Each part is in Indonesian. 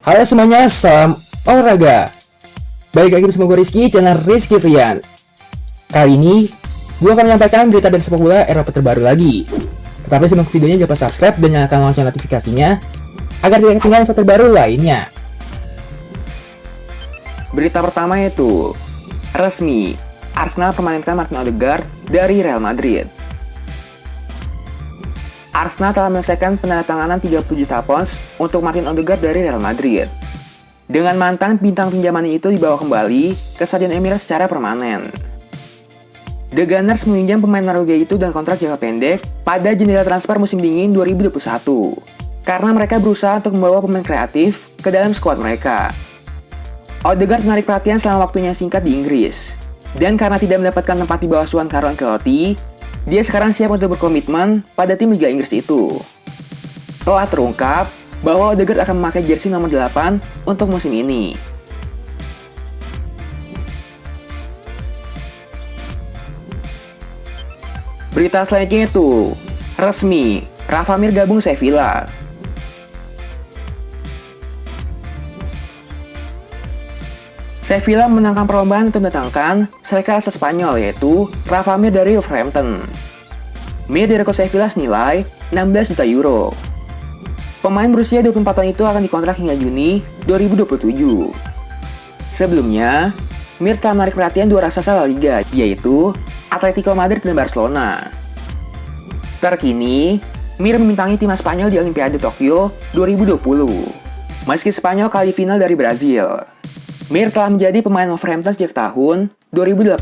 Halo semuanya, salam olahraga. Balik lagi bersama gue Rizky, channel Rizky Frian. Kali ini, gue akan menyampaikan berita dari sepak bola Eropa terbaru lagi. Tetapi simak videonya, jangan lupa subscribe dan nyalakan lonceng notifikasinya agar tidak ketinggalan info terbaru lainnya. Berita pertama yaitu resmi, Arsenal memainkan Martin Odegaard dari Real Madrid. Arsenal telah menyelesaikan penandatanganan 30 juta pounds untuk Martin Odegaard dari Real Madrid. Dengan mantan bintang pinjaman itu dibawa kembali ke Stadion Emirates secara permanen. The Gunners meminjam pemain Norwegia itu dengan kontrak jangka pendek pada jendela transfer musim dingin 2021 karena mereka berusaha untuk membawa pemain kreatif ke dalam skuad mereka. Odegaard menarik perhatian selama waktunya singkat di Inggris, dan karena tidak mendapatkan tempat di bawah asuhan Carlo Ancelotti, dia sekarang siap untuk berkomitmen pada tim Liga Inggris itu. Telah terungkap bahwa Odegaard akan memakai jersey nomor 8 untuk musim ini. Berita selanjutnya itu resmi, Rafa Mir gabung Sevilla. Sevilla menangkan perlombaan untuk mendatangkan striker asal Spanyol yaitu Rafa Mir dari Wolverhampton. Mir direkrut Sevilla senilai 16 juta euro. Pemain berusia 24 tahun itu akan dikontrak hingga Juni 2027. Sebelumnya, Mir telah menarik perhatian dua raksasa La Liga, yaitu Atletico Madrid dan Barcelona. Terkini, Mir memintangi timnas Spanyol di Olimpiade Tokyo 2020. Meski Spanyol kalah di final dari Brazil, Mir telah menjadi pemain Wolverhampton sejak tahun 2018.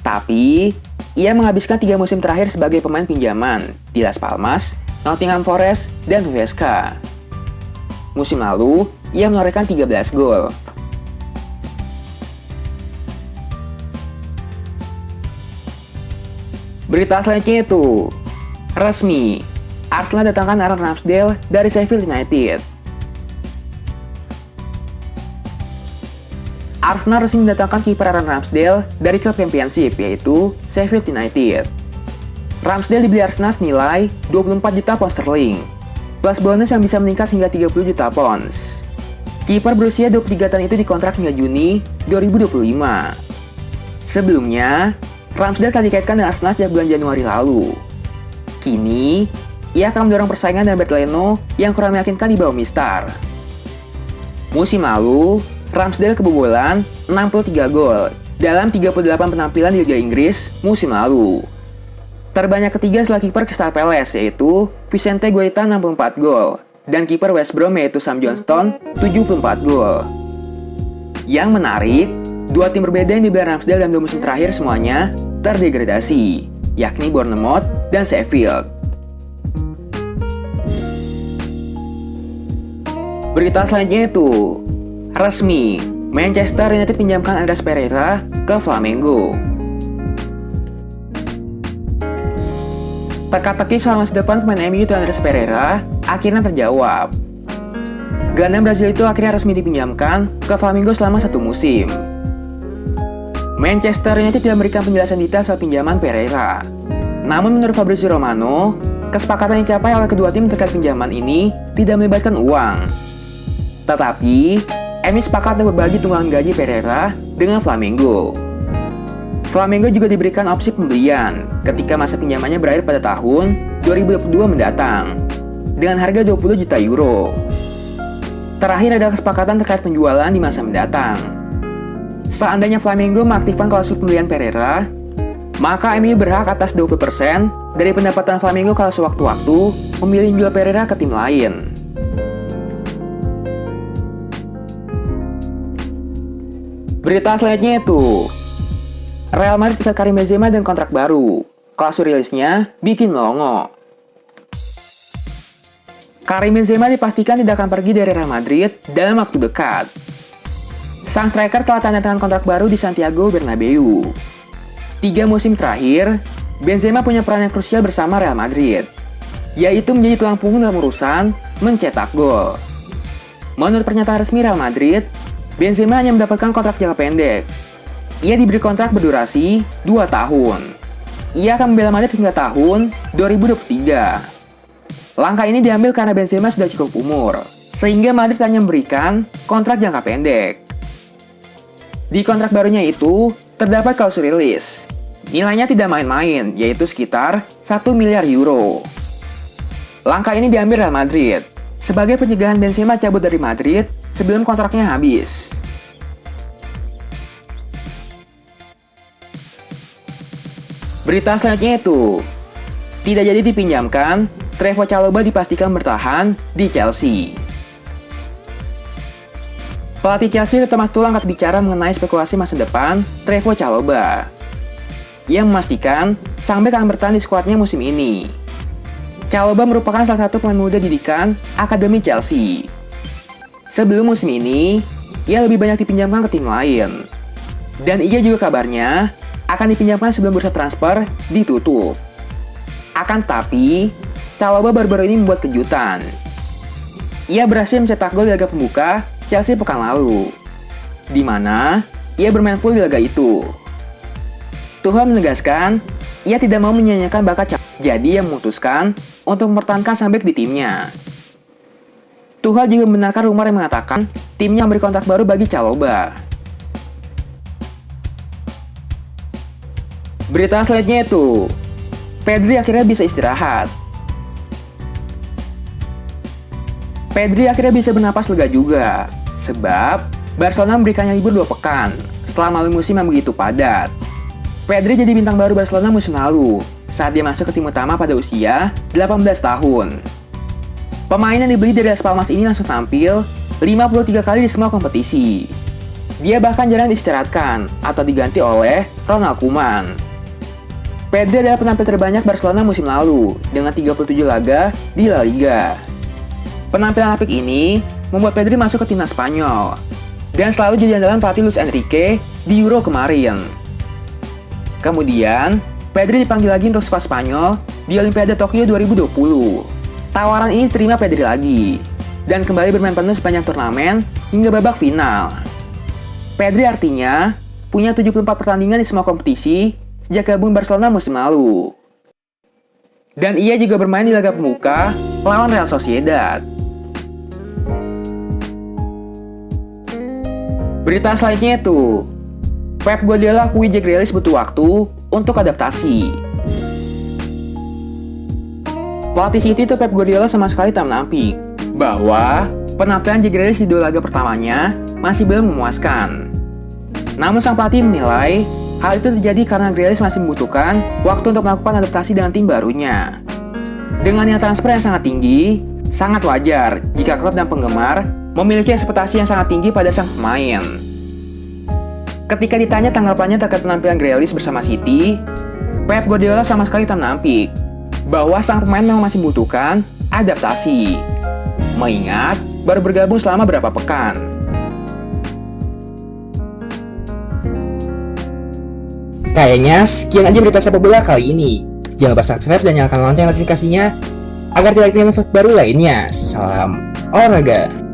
Tapi, ia menghabiskan 3 musim terakhir sebagai pemain pinjaman di Las Palmas, Nottingham Forest, dan Huesca. Musim lalu, ia menorehkan 13 gol. Berita selanjutnya itu resmi, Arsenal datangkan Aaron Ramsdale dari Sheffield United. Arsenal resmi mendatangkan kiper Aaron Ramsdale dari klub Championship yaitu Sheffield United. Ramsdale dibeli Arsenal senilai 24 juta pound sterling, plus bonus yang bisa meningkat hingga 30 juta pounds. Kiper berusia 23 tahun itu dikontrak hingga Juni 2025. Sebelumnya, Ramsdale telah dikaitkan dengan Arsenal sejak bulan Januari lalu. Kini, ia akan mendorong persaingan dengan Bernd Leno yang kurang meyakinkan di bawah Mistar. Musim lalu, Ramsdale kebobolan 63 gol dalam 38 penampilan di Liga Inggris musim lalu. Terbanyak ketiga setelah kiper Crystal Palace yaitu Vicente Guaita 64 gol dan kiper West Brom yaitu Sam Johnstone 74 gol. Yang menarik, dua tim berbeda yang dibeli Ramsdale dalam 2 musim terakhir semuanya terdegradasi, yakni Bournemouth dan Sheffield. Berita selanjutnya itu resmi, Manchester United pinjamkan Andreas Pereira ke Flamengo. Teka-teki soal masa depan pemain MU dan Andreas Pereira akhirnya terjawab. Gelandang Brazil itu akhirnya resmi dipinjamkan ke Flamengo selama 1 musim. Manchester United tidak memberikan penjelasan detail soal pinjaman Pereira. Namun menurut Fabrizio Romano, kesepakatan yang dicapai oleh kedua tim terkait pinjaman ini tidak melibatkan uang. Tetapi, MU sepakat untuk berbagi tunggangan gaji Pereira dengan Flamengo. Flamengo juga diberikan opsi pembelian ketika masa pinjamannya berakhir pada tahun 2022 mendatang dengan harga 20 juta euro. Terakhir ada kesepakatan terkait penjualan di masa mendatang. Seandainya Flamengo mengaktifkan klausul pembelian Pereira, maka MU berhak atas 20% dari pendapatan Flamengo kalau sewaktu-waktu memilih jual Pereira ke tim lain. Berita selanjutnya itu Real Madrid ikat Karim Benzema dan kontrak baru. Klausul rilisnya bikin melongo. Karim Benzema dipastikan tidak akan pergi dari Real Madrid dalam waktu dekat. Sang striker telah tanda tangan kontrak baru di Santiago Bernabeu. 3 musim terakhir, Benzema punya peran yang krusial bersama Real Madrid, yaitu menjadi tulang punggung dalam urusan mencetak gol. Menurut pernyataan resmi Real Madrid, Benzema hanya mendapatkan kontrak jangka pendek. Ia diberi kontrak berdurasi 2 tahun. Ia akan membela Madrid hingga tahun 2023. Langkah ini diambil karena Benzema sudah cukup umur, sehingga Madrid hanya memberikan kontrak jangka pendek. Di kontrak barunya itu, terdapat klausul rilis. Nilainya tidak main-main, yaitu sekitar 1 miliar euro. Langkah ini diambil Real Madrid sebagai pencegahan Benzema cabut dari Madrid sebelum kontraknya habis. Berita selanjutnya itu, tidak jadi dipinjamkan, Trevoh Chalobah dipastikan bertahan di Chelsea. Pelatih Chelsea Thomas Tuchel angkat bicara mengenai spekulasi masa depan Trevoh Chalobah. Ia memastikan sang bek akan bertahan di skuadnya musim ini. Chalobah merupakan salah satu pemain muda didikan Akademi Chelsea. Sebelum musim ini, ia lebih banyak dipinjamkan ke tim lain. Dan ia juga kabarnya akan dipinjamkan sebelum bursa transfer ditutup. Akan tetapi, Chalobah baru-baru ini membuat kejutan. Ia berhasil mencetak gol di laga pembuka Chelsea pekan lalu, di mana ia bermain full di laga itu. Tuchel menegaskan, ia tidak mau menyanyiakan bakat Chalobah, jadi ia memutuskan untuk mempertahankan sang bek di timnya. Tuchel juga membenarkan rumor yang mengatakan timnya memberi kontrak baru bagi Chalobah. Berita selanjutnya itu, Pedri akhirnya bisa istirahat. Pedri akhirnya bisa bernapas lega juga, sebab Barcelona memberikannya libur 2 pekan setelah melalui musim yang begitu padat. Pedri jadi bintang baru Barcelona musim lalu saat dia masuk ke tim utama pada usia 18 tahun. Pemain yang dibeli dari Las Palmas ini langsung tampil 53 kali di semua kompetisi. Dia bahkan jarang diistirahatkan atau diganti oleh Ronald Koeman. Pedri adalah penampil terbanyak Barcelona musim lalu dengan 37 laga di La Liga. Penampilan apik ini membuat Pedri masuk ke timnas Spanyol dan selalu jadi andalan pelatih Luis Enrique di Euro kemarin. Kemudian, Pedri dipanggil lagi untuk skuad Spanyol di Olimpiade Tokyo 2020. Tawaran ini diterima Pedri lagi dan kembali bermain penuh sepanjang turnamen hingga babak final. Pedri artinya punya 74 pertandingan di semua kompetisi sejak gabung Barcelona musim lalu. Dan ia juga bermain di laga pembuka lawan Real Sociedad. Berita selanjutnya itu, Pep Guardiola akui Jack Grealish butuh waktu untuk adaptasi. Pelatih City itu Pep Guardiola sama sekali tak menampik bahwa penampilan Jack Grealish di 2 laga pertamanya masih belum memuaskan. Namun sang pelatih menilai hal itu terjadi karena Grealish masih membutuhkan waktu untuk melakukan adaptasi dengan tim barunya. Dengan nilai transfer yang sangat tinggi, sangat wajar jika klub dan penggemar memiliki ekspektasi yang sangat tinggi pada sang pemain. Ketika ditanya tanggapannya terkait penampilan Grealish bersama City, Pep Guardiola sama sekali tak menampik bahwa sang pemain memang masih membutuhkan adaptasi, mengingat baru bergabung selama beberapa pekan. Kayaknya sekian aja berita sepak bola kali ini. Jangan lupa subscribe dan nyalakan lonceng notifikasinya agar tidak ketinggalan info baru lainnya. Salam olahraga.